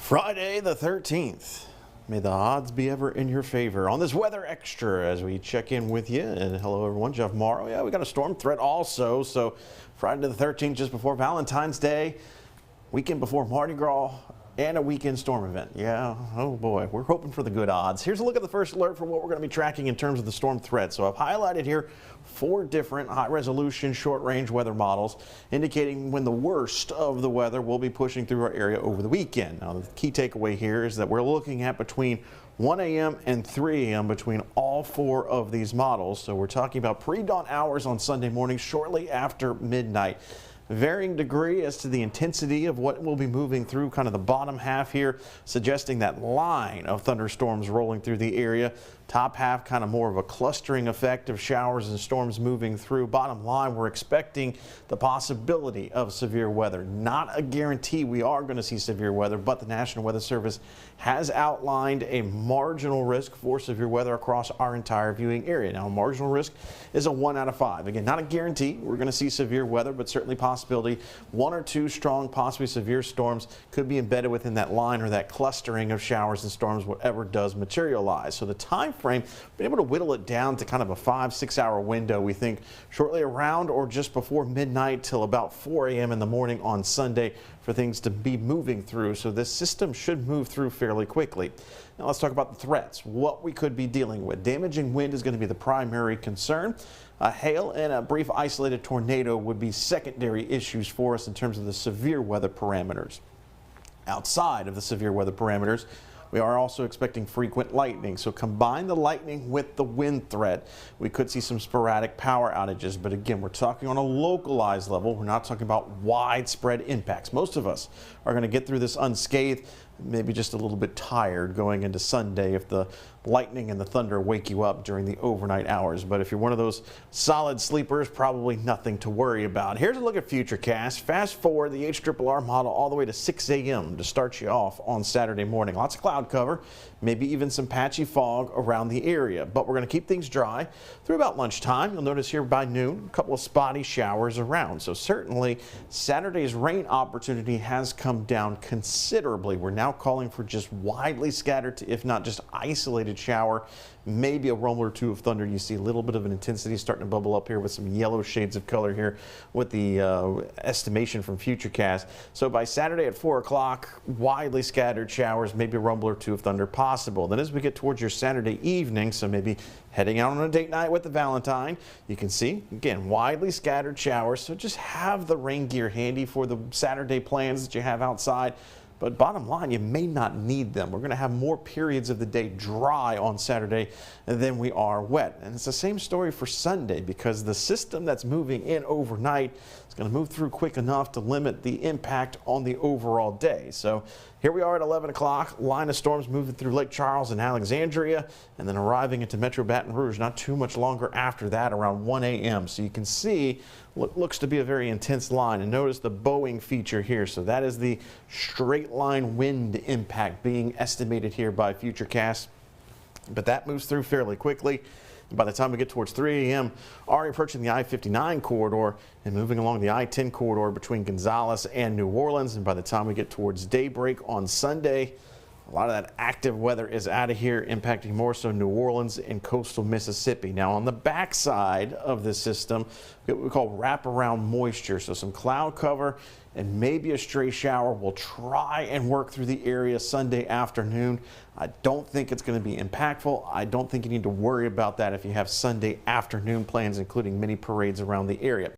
Friday the 13th. May the odds be ever in your favor on this Weather Extra as we check in with you. And hello everyone, Jeff Morrow. Yeah, we got a storm threat also. So Friday the 13th, just before Valentine's Day, weekend before Mardi Gras, and a weekend storm event. Yeah, oh boy, we're hoping for the good odds. Here's a look at the first alert for what we're going to be tracking in terms of the storm threat. So I've highlighted here 4 different high-resolution short-range weather models indicating when the worst of the weather will be pushing through our area over the weekend. Now, the key takeaway here is that we're looking at between 1 a.m. and 3 a.m. between all 4 of these models. So we're talking about pre-dawn hours on Sunday morning shortly after midnight. Varying degree as to the intensity of what will be moving through kind of the bottom half here, suggesting that line of thunderstorms rolling through the area. Top half kind of more of a clustering effect of showers and storms moving through. Bottom line, we're expecting the possibility of severe weather. Not a guarantee we are going to see severe weather, but the National Weather Service has outlined a marginal risk for severe weather across our entire viewing area. Now, marginal risk is a 1 out of 5. Again, not a guarantee we're going to see severe weather, but certainly possibility 1 or 2 strong, possibly severe storms could be embedded within that line or that clustering of showers and storms, whatever does materialize. So the time frame, been able to whittle it down to kind of a 5-6 hour window. We think shortly around or just before midnight till about 4 a.m. in the morning on Sunday for things to be moving through. So this system should move through fairly quickly. Now let's talk about the threats, what we could be dealing with. Damaging wind is going to be the primary concern. Hail and a brief isolated tornado would be secondary issues for us in terms of the severe weather parameters. Outside of the severe weather parameters, we are also expecting frequent lightning. So combine the lightning with the wind threat, we could see some sporadic power outages. But again, we're talking on a localized level. We're not talking about widespread impacts. Most of us are going to get through this unscathed, maybe just a little bit tired going into Sunday if the lightning and the thunder wake you up during the overnight hours. But if you're one of those solid sleepers, probably nothing to worry about. Here's a look at Futurecast. Fast forward the HRRR model all the way to 6 a.m. to start you off on Saturday morning. Lots of cloud cover, maybe even some patchy fog around the area. But we're going to keep things dry through about lunchtime. You'll notice here by noon, a couple of spotty showers around. So certainly Saturday's rain opportunity has come down considerably. We're now calling for just widely scattered, if not just isolated shower, maybe a rumble or 2 of thunder. You see a little bit of an intensity starting to bubble up here with some yellow shades of color here with the estimation from Futurecast. So by Saturday at 4 o'clock, widely scattered showers, maybe a rumble or 2 of thunder possible. Then as we get towards your Saturday evening, so maybe heading out on a date night with the Valentine, you can see, again, widely scattered showers. So just have the rain gear handy for the Saturday plans that you have outside. But bottom line, you may not need them. We're going to have more periods of the day dry on Saturday than we are wet. And it's the same story for Sunday because the system that's moving in overnight is going to move through quick enough to limit the impact on the overall day. So here we are at 11 o'clock, line of storms moving through Lake Charles and Alexandria and then arriving into Metro Baton Rouge not too much longer after that, around 1 a.m. So you can see what looks to be a very intense line, and notice the bowing feature here. So that is the straight line wind impact being estimated here by Futurecast, but that moves through fairly quickly. And by the time we get towards 3 a.m., already approaching the I-59 corridor and moving along the I-10 corridor between Gonzales and New Orleans. And by the time we get towards daybreak on Sunday, a lot of that active weather is out of here, impacting more so New Orleans and coastal Mississippi. Now, on the backside of this system, what we call wraparound moisture. So some cloud cover and maybe a stray shower will try and work through the area Sunday afternoon. I don't think it's going to be impactful. I don't think you need to worry about that if you have Sunday afternoon plans, including mini parades around the area.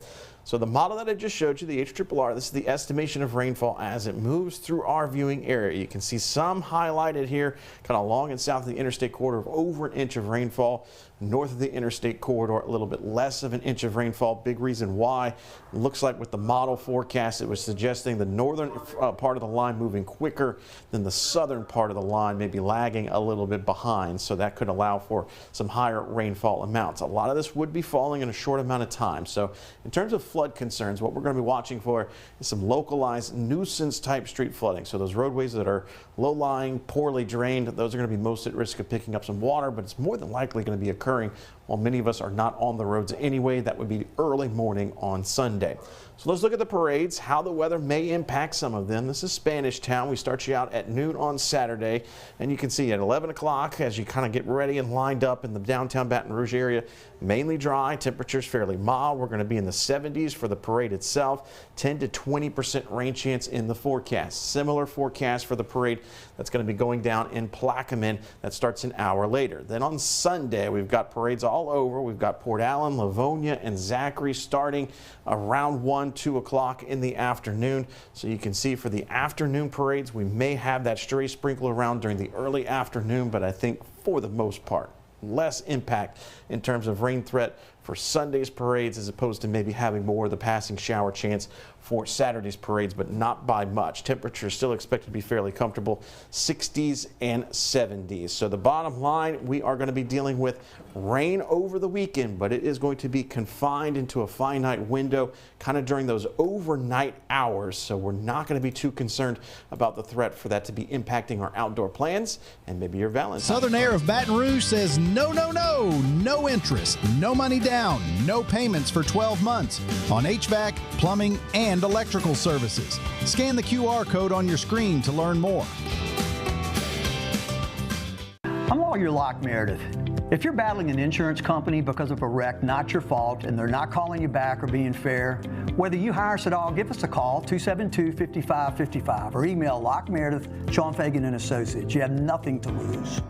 So the model that I just showed you, the HRRR, this is the estimation of rainfall as it moves through our viewing area. You can see some highlighted here, kind of along and south of the interstate corridor of over 1 inch of rainfall. North of the interstate corridor, a little bit less of 1 inch of rainfall. Big reason why. It looks like with the model forecast, it was suggesting the northern part of the line moving quicker than the southern part of the line, maybe lagging a little bit behind. So that could allow for some higher rainfall amounts. A lot of this would be falling in a short amount of time. So in terms of flood concerns, what we're going to be watching for is some localized nuisance type street flooding. So those roadways that are low-lying, poorly drained, those are going to be most at risk of picking up some water, but it's more than likely going to be occurring while many of us are not on the roads anyway. That would be early morning on Sunday. So let's look at the parades, how the weather may impact some of them. This is Spanish Town. We start you out at noon on Saturday, and you can see at 11 o'clock as you kind of get ready and lined up in the downtown Baton Rouge area, mainly dry, temperatures fairly mild. We're going to be in the 70s for the parade itself, 10 to 20% rain chance in the forecast. Similar forecast for the parade that's going to be going down in Plaquemine. That starts an hour later. Then on Sunday, we've got parades all over. We've got Port Allen, Livonia, and Zachary starting around 2 o'clock in the afternoon. So you can see for the afternoon parades, we may have that stray sprinkle around during the early afternoon, but I think for the most part, less impact in terms of rain threat for Sunday's parades as opposed to maybe having more of the passing shower chance for Saturday's parades, but not by much. Temperatures still expected to be fairly comfortable, 60s and 70s. So the bottom line, we are going to be dealing with rain over the weekend, but it is going to be confined into a finite window kind of during those overnight hours. So we're not going to be too concerned about the threat for that to be impacting our outdoor plans and maybe your Valentine's. Southern Air of Baton Rouge says no, no, no, no interest, no money down, no payments for 12 months on HVAC, plumbing, and electrical services. Scan the QR code on your screen to learn more. I'm Lawyer Locke Meredith. If you're battling an insurance company because of a wreck not your fault and they're not calling you back or being fair, whether you hire us at all, give us a call, 272-5555, or email Locke Meredith, Sean Fagan and Associates. You have nothing to lose.